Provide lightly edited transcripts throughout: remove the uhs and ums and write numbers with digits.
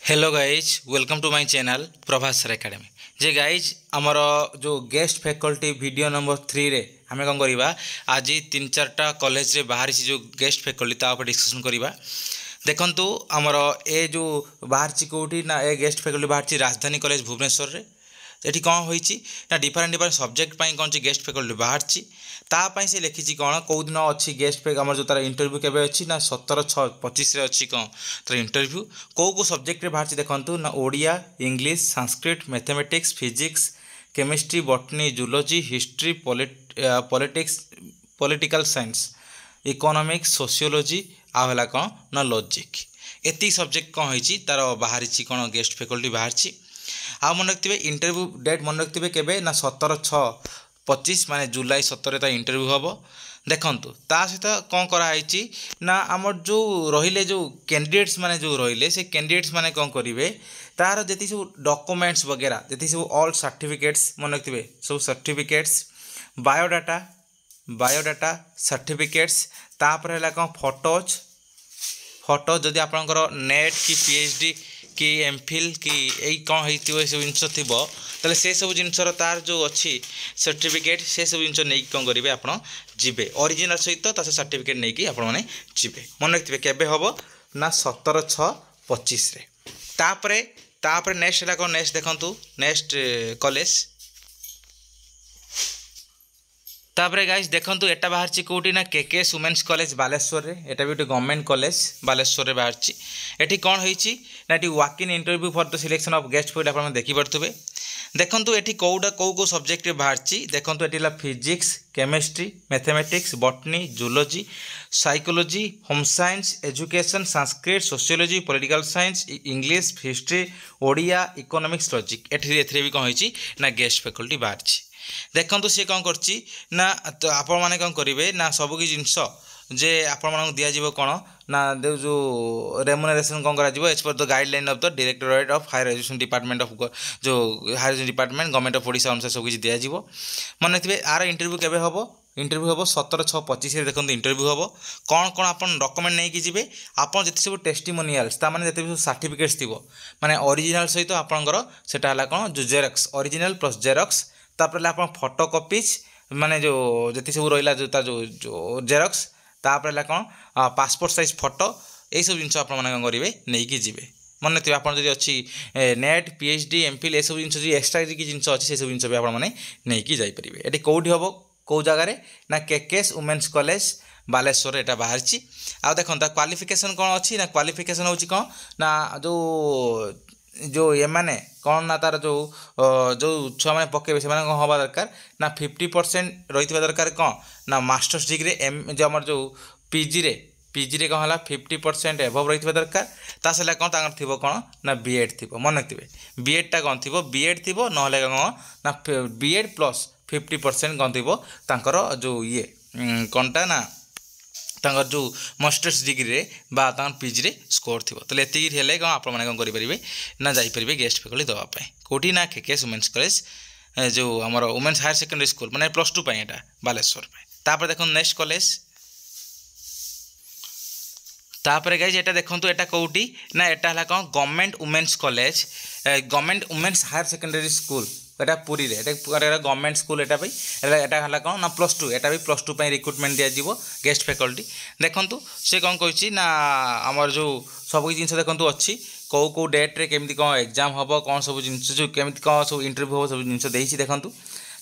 Hello guys welcome to my channel Prabhas sir academy जे guys आमर जो गेस्ट फैकल्टी वीडियो नंबर 3 रे आमे कौन करवा आज 3-4टा कॉलेज रे बाहर जो गेस्ट फैकल्टी ता डिस्कसन करवा देखंतु आमर ए जो बाहर कौटी ना ए गेस्ट फैकल्टी बाहर राजधानी कॉलेज भुवनेश्वर रे एठी कौन होईची ना डिफरेंट सब्जेक्ट पाई कौन गेस्ट फैकल्टी बाहर तापाई से लिखी कौन कौ दिन अच्छी गेस्ट फैक आम जो तार इंटरव्यू केवे अच्छी ना 17/6/25 अच्छी कौन तार इंटरव्यू कौ सब्जेक्ट बाहर देखूँ ना Odia English Sanskrit mathematics physics chemistry botany zoology history politics political science economics sociology आला कौन ना लॉजिक एति सब्जेक्ट कौन होती तार बाहर कौन गेस्ट फैकल्टी बाहर आ मन रखिए इंटरव्यू डेट मन रखिए केवे ना 17/6/25 माने जुलाई 17 इंटरव्यू हम देखंतु ता सहित कौन कराई ना आमर जो रहिले जो कैंडिडेट्स माने जो रहिले से कैंडिडेट्स माने कौन करेंगे तार जी सब डॉक्यूमेंट्स वगैरह जी सब ऑल सर्टिफिकेट्स मन रखिए सब सर्टिफिकेट्स बायोडाटा सर्टिफिकेट्स तापर है कौन फोटो जदि आपंकर नेट कि पीएचडी कि एमफिल कि यही कौन हो सब जिनस थी ताले से सब जिनसर तार जो अच्छी सर्टिफिकेट से सब जिन नहीं कौन करेंगे आप जीवे ओरिजिनल सहित सर्टिफिकेट नहीं कि आपने जीवे मन रखिए केबे हम ना 17/6/25 तापर नेक्स्ट है कौन नेक्स्ट देखंतु नेक्स्ट कॉलेज तापरे गाइज देखंतु एटा बाहर कौटी ना केकेएस वुमेन्स कॉलेज बालेश्वर रे एटा भी गोटे गवर्नमेंट कॉलेज बालेश्वर रे बाहर एटी कौन होईची ना eighty walk in interview for the selection of guest faculty आप देखि पड़थुबे देखंतु एटी कौटा कौ सब्जेक्ट बाहर देखंतु एटी physics chemistry mathematics botany zoology psychology home science education Sanskrit sociology political science English history Odia economics logic एथरे भी कौन होईची ना गेस्ट फैकल्टी बाहर देखंतु सी कौन करछि ना तो आपण माने कौन करेंगे ना सबकि जिनस जे आपण मानक दिया जीवो कौन ना जो रेमुनरेशन कौन करा as per the guideline of the directorate of higher education department of जो higher education department government of Odisha अनुसार सब किसी दिया जीवो मन रखिए आर इंटरव्यू केबे हबो इंटरव्यू हम 17/6/25 देखो इंटरव्यू हम कौन कौन आप डॉक्यूमेंट नहीं कि आप जिते सब टेस्टिमोनियल्स ताने जिते सब सर्टिफिकेट्स थी माने ओरिजिनल सहित आपंकर सेटा हला कौन जो जेरक्स ओरिजिनल प्लस जेरक्स तापर आप फोटो कॉपीज माने जो जी सब रहा जो जो जेरक्स तापर कौन पासपोर्ट साइज फोटो यही सब जिन आप करेंगे नहीं कि जीवे मन रखिए आप अच्छी नेट पीएचडी एमफिल ये सब जिन एक्सट्रा जिन अच्छी से सब जिन भी आपने नहीं कि जापर ये कौटी हम कौ जगार ना केकेएस वुमेन्स कॉलेज बालेश्वर एटा बाहर आ देखो क्वालिफिकेशन कौन अच्छी ना क्वालिफिकेशन हूँ कौन ना जो ये माने कौन ना तार जो जो छुआ मैंने पकेबे से कौन हवा दरकार ना 50% रही दरकार कौन ना मास्टर्स डिग्री एम जो आम जो पीजी रे कौन है 50% एभव रही दरकार तासे कौन तांकर थी कौन ना बीएड थी मन रखिए बीएडटा कौन थी बीएड थी ना कौन ना बीएड प्लस 50% कौन थी तांकर जो ये कौनटा ना तांकर जो मास्टर्स डिग्री रे बा तांकर पीजी रे स्कोर थी तो ये हेल्ले कौन आप कौन करेंगे ना जापरेंगे गेस्ट फैकल्टी देवाई कौटी ना केकेएस वुमेन्स कॉलेज जो आम वुमेन्स हायर सेकेंडरी स्कूल मैंने +2 यहाँ बालेश्वर तापर देखो नेक्स्ट कॉलेज तापर गाइज एटा देखंतु एटा कौटी ना एटा हला कौन government women's college government women's higher secondary school एटा पुरी रे एटा गवर्नमेंट स्कूल एटा हला कौन ना +2 एटा भी +2 रिक्रुटमेंट दिया जीवो गेस्ट फैकल्टी देखंतु से कौन कहिछि ना हमर जो सब जिन देखंतु अच्छी कौ डेट रे केमती कौन एग्जाम हम कौन सब जिन जो केमती कौन सब इंटरव्यू हम सब जिन देइछि देखंतु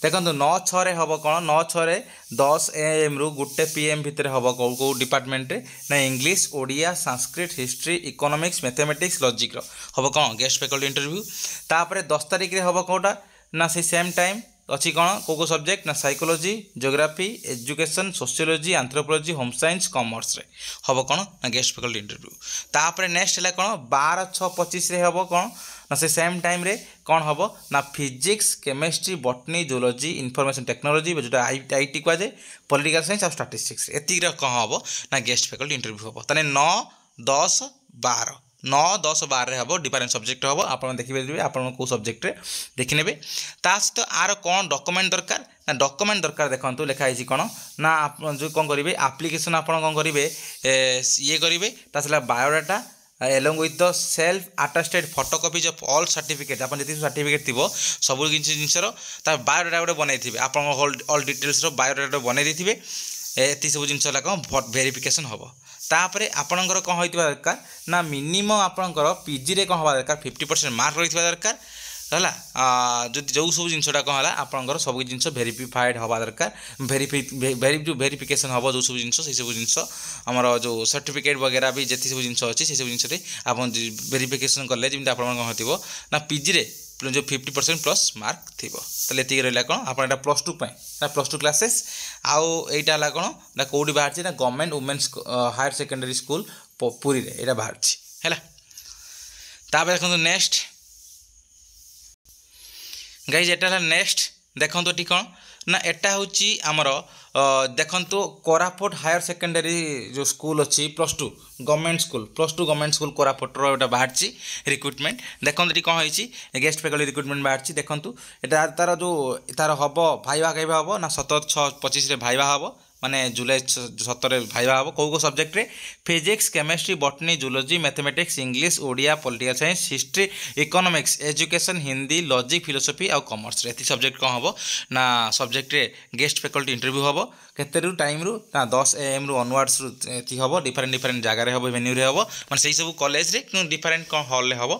9/6 हम कौन 9/6 10 AM रु 1 PM भितर हम कौ डिपार्टमेंट रे ना English Odia Sanskrit history economics mathematics logic हम कौन गेस्ट फैकल्टी इंटरव्यू तापर 10 तारिख रे हम कौटा ना से सेम टाइम अच्छी कौन कौ सब्जेक्ट ना psychology geography education sociology anthropology home science commerce रे हम कौन ना गेस्ट फैकल्टी इंटरव्यू तापर नेक्स्ट है कौन 12/6/25 रे हम कौन ना से सेम टाइम रे कौन हम ना physics chemistry botany zoology information technology जो आईटी कहुए पॉलिटिकल साइंस और स्टैटिस्टिक्स एति कौन हम ना गेस्ट फैकल्टी इंटरव्यू हम ताने 9 10 12 9 10 12 हम डिफरेंट सब्जेक्ट हम आप देखिए आप सब्जेक्ट देखने ता सहित आर कौन डॉक्यूमेंट दरकार ना डॉक्यूमेंट दरकार देखो लिखाई कौन ना आप जो कौन करेंगे आप्लिकेसन आप कौन करेंगे ये करेंगे biodata along with the self attested photocopies of all certificates आप जी सर्टिफिकेट थी सब जिनसर तार बायोडाटा गोटे बनई आप ऑल डिटेल्स बायोडाटा बनई देते ये सब जिन कौन वेरिफिकेशन हम तापर आपणकर कौन होता दरकार ना मिनिमम आपणकर पीजी रे कौन हवा दरकार 50% मार्क रही दरकार है जो सब जिनसा कौन है आपंकर सब जिन भेरीफाइड हवा दरकार भेरिफिकेशन हम जो सब जिन सब जिन आमर जो सर्टिफिकेट वगैरह भी जिते सब जिन अच्छी से सब जिन आप भेरिफिकेशन कले जमी आप कौन हो ना पीजी रे जो 50% प्लस मार्क थी ये रहा कौन आप प्लस 2 प्लस 2 क्लासेस आउ यहाँ कौन ना कौटी बाहर ना government women's higher secondary school Puri रे यहाँ बाहर है देखो नेक्स्ट गाइज एटा नेक्स्ट देखो ये कौन ना एटा हूँ आमर देखो कोरापुट हायर सेकेंडरी जो स्कूल अच्छी plus 2 government school plus 2 government school कोरापुटर एटा बाहर रिक्रुटमेंट देखो ये कौन है गेस्ट फैकल्टी रिक्रुटमेंट बाहर देखो यहाँ तार जो तार हम भाइवा कह हम ना 17/6/25 भाइवा हम माने जुलाई 17 भाइवा हम कौ सब्जेक्ट रे physics chemistry botany zoology mathematics English Odia political science history economics education Hindi logic philosophy और कॉमर्स ये सब्जेक्ट कौन हम ना सब्जेक्ट रे गेस्ट फैकल्टी इंटरव्यू हम केते टाइम रू ना 10 AM रू ऑनवर्ड्स रू हम डिफरेंट जगह हम वेन्यू रे हम माने सही सब कॉलेज रे डिफरेंट कौन हॉल रे हम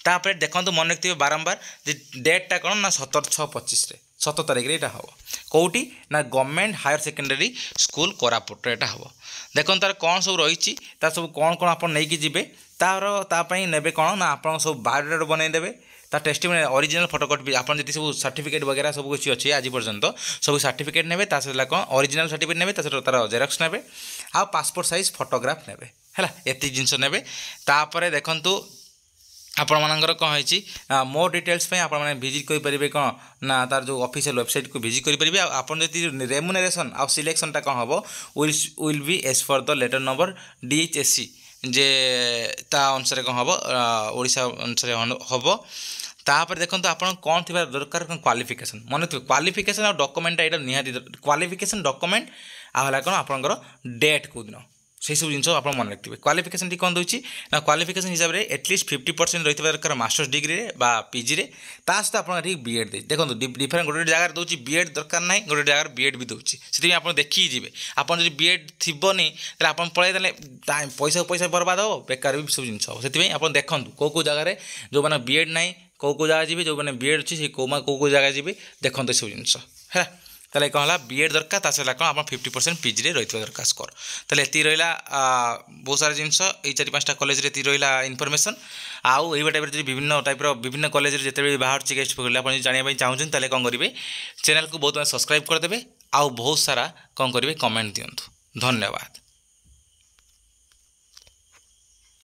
तापर देखो मन रखिए बारंबार डेटा कौन ना 17/6/25 17 तारिख रे हम कौटी ना government higher secondary school Koraput यहाँ हम देखो तार कौन सब रही सब कौन कौन आप नहीं जी तार ने कौन ना आप सब बायोडाटा बनईदेवे तार टेस्टिमोनी ओरिजिनल फोटोकॉपी आप जी सब सर्टिफिकेट वगैरह सब कुछ अच्छी आज पर्यंत सब सर्टिफिकेट ने कौन ओरिजिनल सर्टिफिकेट ने तार जेरक्स ने आ पासपोर्ट साइज फोटोग्राफ ने है ये जिनस ने देखु आपण मानकर कौन है मोर डिटेल्स आप विजिट करेंगे कौन ना तार जो ऑफिशियल वेबसाइट को विजिट करेंगे आपन जो रेमुनेरेशन आ सिलेक्शनटा कौन हम will be as per the letter number DHSC जे ता अनुसार कौन हम ओडिशा अनुसार हम तापर देखो आप कौन थी दरकार क्वालिफिकेशन मन थे क्वालिफिकेशन और डॉक्यूमेंट यहाँ निहाती क्वालिफिकेशन डॉक्यूमेंट आला कौन आपंकर डेट कौ दिन से सब जिन आप मन रखिए क्वालिफिकेशन कौन दूसरी ना क्वालिफिकेशन हिसाब से एटलिस्ट 50% रही दरकार मास्टर्स डिग्री रे पीजी रे सहित आप बीएड दे देखो डिफरेंट गोटे जगह दूसरी बीएड दरकार ना गोटे जगह बीएड भी दूसरी से आप देखिए जी आप बीएड थोनी आप पलैदे पैसा बर्बाद हो बेकार भी सब जिन से आप देखूँ कौ जगह जो मैंने बीएड ना कौ जगह जी जो मैंने बीएड अच्छी कौ जगह जी देखते सब जिन है ताले कौन है बीएड दरकार ताला कौन आप 50% पीजी रे रही दरकार स्कोर ताले ये रहा बहुत सारा जिनस ये 4-5टा कॉलेज रे रहा इनफॉरमेशन आउ ये टाइप विभिन्न टाइप्र विभिन्न कॉलेज जिते बाहर गेस्ट फैकल्टी आप जानवाई चाहूँ ताले कौन करेंगे चैनल को बहुत सब्सक्राइब करदे आउ बहुत सारा कौन करेंगे कमेंट दिंतु धन्यवाद।